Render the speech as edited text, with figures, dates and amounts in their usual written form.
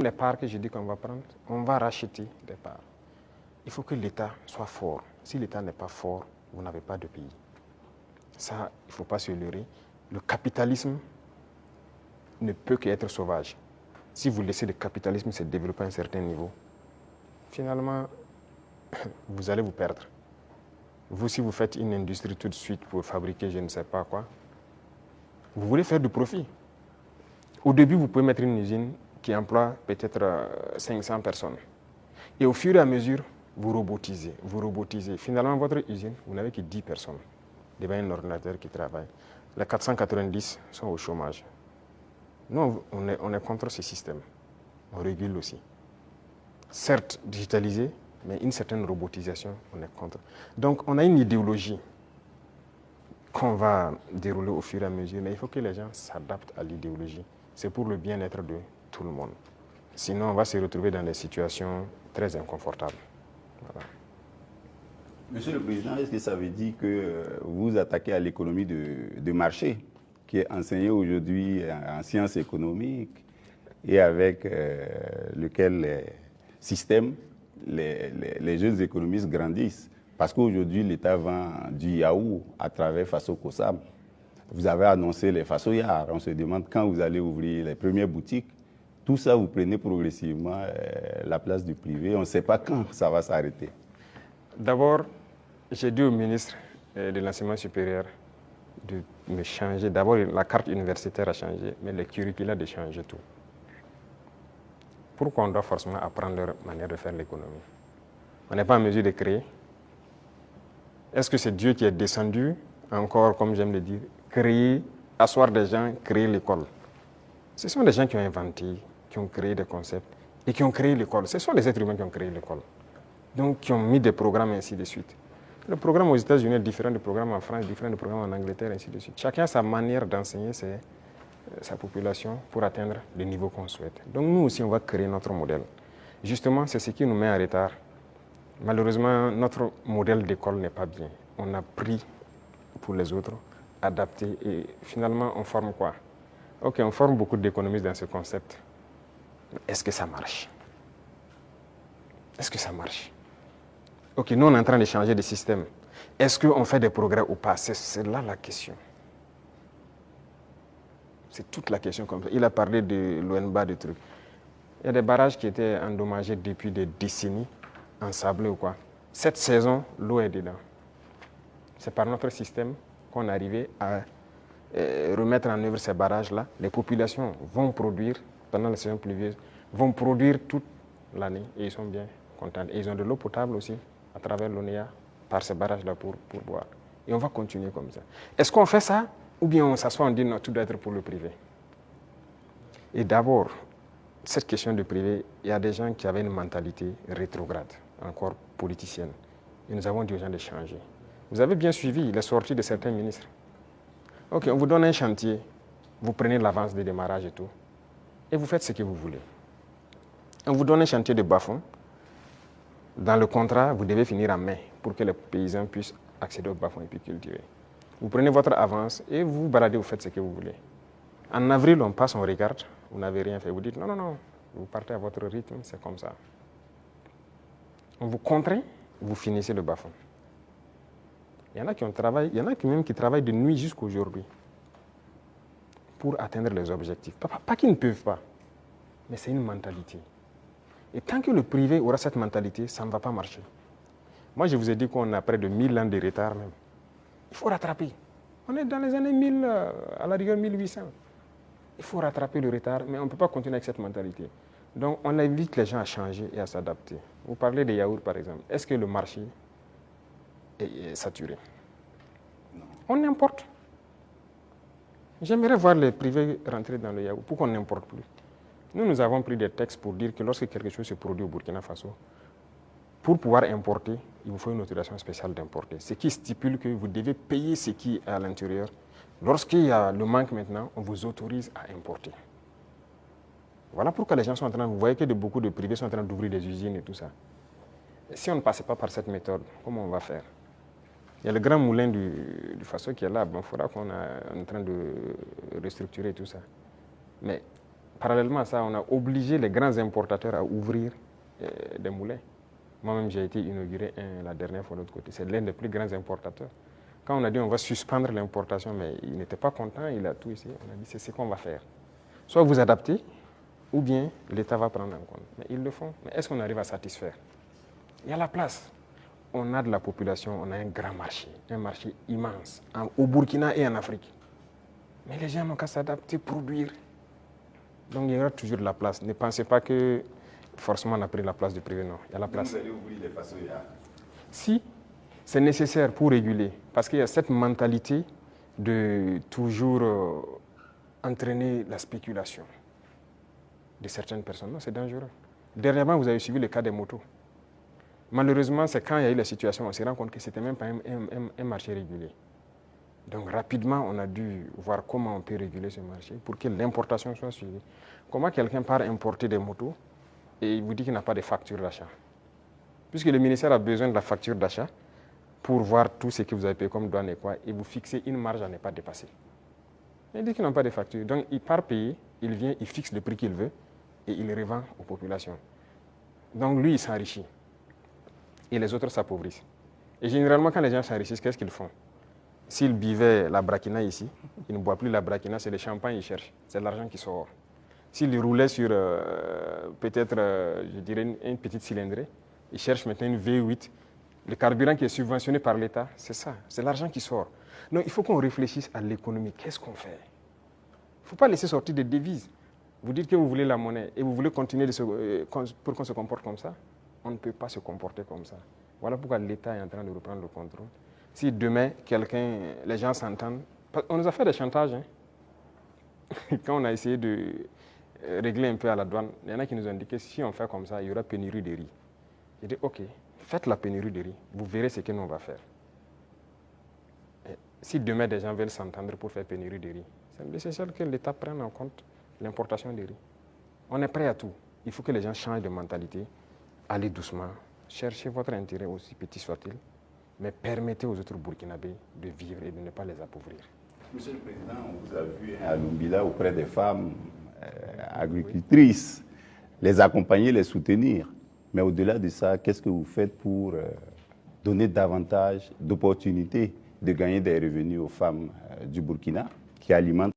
Les parts que je dis qu'on va prendre, on va racheter des parts. Il faut que l'État soit fort. Si l'État n'est pas fort, vous n'avez pas de pays. Ça, il ne faut pas se leurrer. Le capitalisme ne peut qu'être sauvage. Si vous laissez le capitalisme se développer à un certain niveau, finalement, vous allez vous perdre. Vous, si vous faites une industrie tout de suite pour fabriquer je ne sais pas quoi, vous voulez faire du profit. Au début, vous pouvez mettre une usine qui emploie peut-être 500 personnes. Et au fur et à mesure, vous robotisez. Finalement, votre usine, vous n'avez que 10 personnes devant un ordinateur qui travaille. Les 490 sont au chômage. Nous, on est contre ce système. On régule aussi. Certes, digitalisé, mais une certaine robotisation, on est contre. Donc, on a une idéologie qu'on va dérouler au fur et à mesure, mais il faut que les gens s'adaptent à l'idéologie. C'est pour le bien-être de tout le monde. Sinon, on va se retrouver dans des situations très inconfortables. Voilà. Monsieur le Président, est-ce que ça veut dire que vous attaquez à l'économie de marché, qui est enseignée aujourd'hui en sciences économiques et avec lequel les systèmes, les jeunes économistes grandissent? Parce qu'aujourd'hui, l'État vend du yaourt à travers Faso Kosam. Vous avez annoncé les Faso-Yard. On se demande quand vous allez ouvrir les premières boutiques. Tout ça, vous prenez progressivement la place du privé. On ne sait pas quand ça va s'arrêter. D'abord, j'ai dit au ministre de l'Enseignement supérieur de me changer. D'abord, la carte universitaire a changé, mais le curricula de changer tout. Pourquoi on doit forcément apprendre leur manière de faire l'économie? On n'est pas en mesure de créer. Est-ce que c'est Dieu qui est descendu, encore, comme j'aime le dire, créer, asseoir des gens, créer l'école? Ce sont des gens qui ont inventé, qui ont créé des concepts et qui ont créé l'école. Ce sont les êtres humains qui ont créé l'école. Donc, qui ont mis des programmes, ainsi de suite. Le programme aux États-Unis est différent du programme en France, différent du programme en Angleterre, ainsi de suite. Chacun a sa manière d'enseigner sa population pour atteindre le niveau qu'on souhaite. Donc, nous aussi, on va créer notre modèle. Justement, c'est ce qui nous met en retard. Malheureusement, notre modèle d'école n'est pas bien. On a pris pour les autres, adapté, et finalement, on forme quoi? Ok, on forme beaucoup d'économistes dans ce concept. Est-ce que ça marche? Est-ce que ça marche? Ok, nous, on est en train de changer de système. Est-ce qu'on fait des progrès ou pas? C'est là la question. C'est toute la question comme ça. Il a parlé de l'ONBA, de trucs. Il y a des barrages qui étaient endommagés depuis des décennies, ensablés ou quoi. Cette saison, l'eau est dedans. C'est par notre système qu'on est arrivé à remettre en œuvre ces barrages-là. Les populations vont produire, pendant la saison pluvieuse, vont produire toute l'année et ils sont bien contents. Et ils ont de l'eau potable aussi, à travers l'ONEA, par ces barrages-là pour boire. Et on va continuer comme ça. Est-ce qu'on fait ça ou bien on s'assoit, on dit non, tout doit être pour le privé? Et d'abord, cette question de privé, il y a des gens qui avaient une mentalité rétrograde, encore politicienne. Et nous avons dit aux gens de changer. Vous avez bien suivi les sorties de certains ministres. Ok, on vous donne un chantier, vous prenez l'avance de démarrage et tout, et vous faites ce que vous voulez. On vous donne un chantier de bas-fond. Dans le contrat, vous devez finir en mai pour que les paysans puissent accéder au bas-fond et puis cultiver. Vous prenez votre avance et vous vous baladez, vous faites ce que vous voulez. En avril, on passe, on regarde, vous n'avez rien fait. Vous dites non, vous partez à votre rythme, c'est comme ça. On vous contraint, vous finissez le bas-fond. Il y en a qui même qui travaillent de nuit jusqu'à aujourd'hui pour atteindre les objectifs. Pas qu'ils ne peuvent pas, mais c'est une mentalité. Et tant que le privé aura cette mentalité, ça ne va pas marcher. Moi, je vous ai dit qu'on a près de 1000 ans de retard même. Il faut rattraper. On est dans les années 1000, à la rigueur 1800. Il faut rattraper le retard, mais on ne peut pas continuer avec cette mentalité. Donc, on invite les gens à changer et à s'adapter. Vous parlez des yaourts, par exemple. Est-ce que le marché est saturé? Non. On importe. J'aimerais voir les privés rentrer dans le yaourt. Pourquoi on n'importe plus? Nous avons pris des textes pour dire que lorsque quelque chose se produit au Burkina Faso, pour pouvoir importer, il vous faut une autorisation spéciale d'importer. Ce qui stipule que vous devez payer ce qui est à l'intérieur. Lorsqu'il y a le manque maintenant, on vous autorise à importer. Voilà pourquoi les gens sont en train, vous voyez que beaucoup de privés sont en train d'ouvrir des usines et tout ça. Et si on ne passait pas par cette méthode, comment on va faire? Il y a le grand moulin du Faso qui est là. Bon, il faudra qu'on est en train de restructurer tout ça. Mais parallèlement à ça, on a obligé les grands importateurs à ouvrir des moulins. Moi-même, j'ai été inauguré la dernière fois de l'autre côté. C'est l'un des plus grands importateurs. Quand on a dit on va suspendre l'importation, mais il n'était pas content, il a tout essayé. On a dit c'est ce qu'on va faire. Soit vous adaptez, ou bien l'État va prendre en compte. Mais ils le font. Mais est-ce qu'on arrive à satisfaire? Il y a la place. On a de la population, on a un grand un marché immense, au Burkina et en Afrique. Mais les gens n'ont qu'à s'adapter, produire. Donc il y aura toujours de la place. Ne pensez pas que forcément on a pris la place du privé, non. Il y a la place. Vous allez ouvrir les façonnières. Si c'est nécessaire pour réguler, parce qu'il y a cette mentalité de toujours entraîner la spéculation de certaines personnes. Non, c'est dangereux. Dernièrement, vous avez suivi le cas des motos. Malheureusement, c'est quand il y a eu la situation, on s'est rendu compte que ce n'était même pas un marché régulier. Donc rapidement, on a dû voir comment on peut réguler ce marché pour que l'importation soit suivie. Comment quelqu'un part importer des motos et il vous dit qu'il n'a pas de facture d'achat? Puisque le ministère a besoin de la facture d'achat pour voir tout ce que vous avez payé comme douane et quoi, et vous fixez une marge à ne pas dépasser. Il dit qu'il n'a pas de facture. Donc il part payer, il vient, il fixe le prix qu'il veut et il revend aux populations. Donc lui, il s'enrichit. Et les autres s'appauvrissent. Et généralement, quand les gens s'enrichissent, qu'est-ce qu'ils font? S'ils buvaient la braquina ici, ils ne boivent plus la braquina, c'est le champagne qu'ils cherchent. C'est l'argent qui sort. S'ils roulaient sur peut-être, je dirais, une petite cylindrée, ils cherchent maintenant une V8. Le carburant qui est subventionné par l'État, c'est ça, c'est l'argent qui sort. Donc il faut qu'on réfléchisse à l'économie. Qu'est-ce qu'on fait? Il ne faut pas laisser sortir des devises. Vous dites que vous voulez la monnaie et vous voulez continuer pour qu'on se comporte comme ça. On ne peut pas se comporter comme ça. Voilà pourquoi l'État est en train de reprendre le contrôle. Si demain, les gens s'entendent, on nous a fait des chantages. Hein. Quand on a essayé de régler un peu à la douane, il y en a qui nous ont dit que si on fait comme ça, il y aura pénurie de riz. J'ai dit, ok, faites la pénurie de riz, vous verrez ce que nous on va faire. Et si demain des gens veulent s'entendre pour faire pénurie de riz, c'est nécessaire que l'État prenne en compte l'importation de riz. On est prêt à tout. Il faut que les gens changent de mentalité, allez doucement, cherchez votre intérêt aussi petit soit-il, mais permettez aux autres Burkinabés de vivre et de ne pas les appauvrir. Monsieur le Président, on vous a vu à Lumbila auprès des femmes agricultrices, les accompagner, les soutenir. Mais au-delà de ça, qu'est-ce que vous faites pour donner davantage d'opportunités de gagner des revenus aux femmes du Burkina qui alimentent